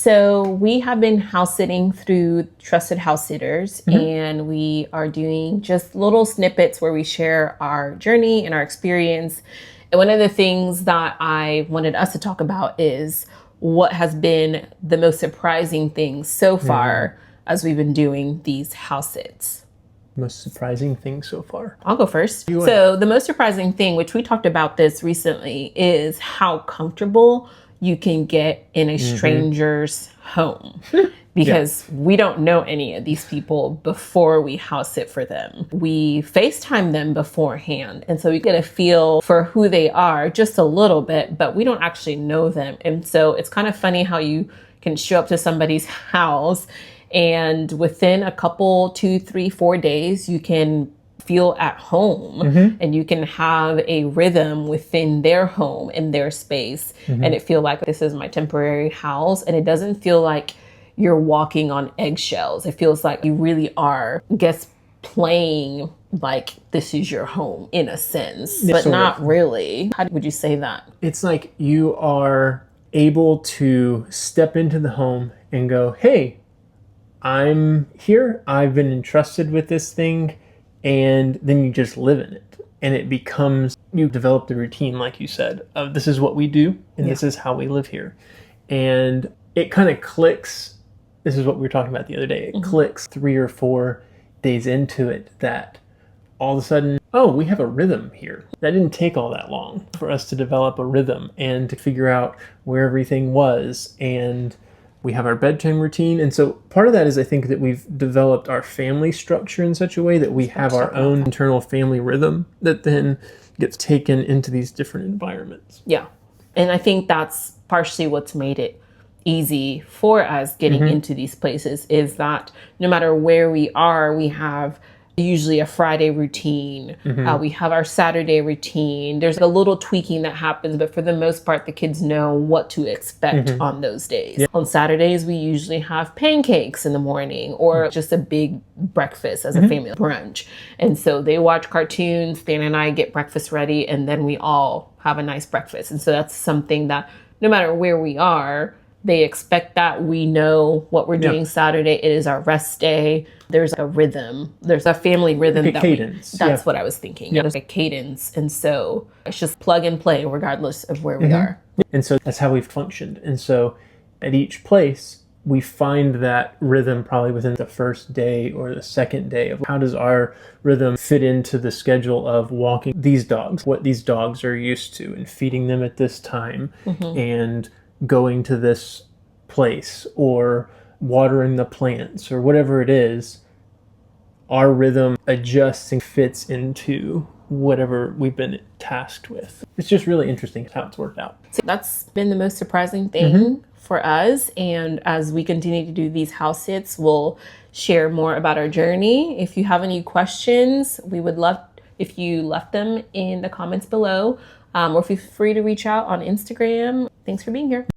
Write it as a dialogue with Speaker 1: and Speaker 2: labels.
Speaker 1: So we have been house sitting through Trusted Housesitters, and we are doing just little snippets where we share our journey and our experience. And one of the things that I wanted us to talk about is what has been the most surprising thing so far as we've been doing these house sits.
Speaker 2: Most surprising thing so far?
Speaker 1: I'll go first. So the most surprising thing, which we talked about this recently, is how comfortable you can get in a stranger's home. Because we don't know any of these people before we house sit for them. We FaceTime them beforehand. And so we get a feel for who they are just a little bit, but we don't actually know them. And so it's kind of funny how you can show up to somebody's house and within a couple, 2, 3, 4 days, you can feel at home and you can have a rhythm within their home, in their space. And it feel like this is my temporary house. And it doesn't feel like you're walking on eggshells. It feels like you really are, I guess, playing like this is your home in a sense, but not really. How would you say that?
Speaker 2: It's like you are able to step into the home and go, hey, I'm here. I've been entrusted with this thing. And then you just live in it. And it becomes, you develop the routine, like you said, of this is what we do and this is how we live here. And it kind of clicks. This is what we were talking about the other day. It clicks 3 or 4 days into it that all of a sudden, oh, we have a rhythm here. That didn't take all that long for us to develop a rhythm and to figure out where everything was. And we have our bedtime routine. And so part of that is I think that we've developed our family structure in such a way that we have our own internal family rhythm that then gets taken into these different environments.
Speaker 1: Yeah. And I think that's partially what's made it easy for us getting into these places is that no matter where we are, we have usually a Friday routine. We have our Saturday routine. There's a little tweaking that happens, but for the most part, the kids know what to expect on those days. On Saturdays, we usually have pancakes in the morning or just a big breakfast as a family brunch. And so they watch cartoons, Stan and I get breakfast ready, and then we all have a nice breakfast. And so that's something that no matter where we are, they expect that. We know what we're doing Saturday. It is our rest day. There's a rhythm. There's a family rhythm.
Speaker 2: Like a cadence.
Speaker 1: That's what I was thinking. There's a cadence. And so it's just plug and play regardless of where we are.
Speaker 2: And so that's how we've functioned. And so at each place, we find that rhythm probably within the first day or the second day of how does our rhythm fit into the schedule of walking these dogs, what these dogs are used to and feeding them at this time and going to this place or watering the plants or whatever it is. Our rhythm adjusts and fits into whatever we've been tasked with. It's just really interesting how it's worked out.
Speaker 1: So that's been the most surprising thing for us. And as we continue to do these house sits, we'll share more about our journey. If you have any questions, we would love if you left them in the comments below, or feel free to reach out on Instagram. Thanks for being here.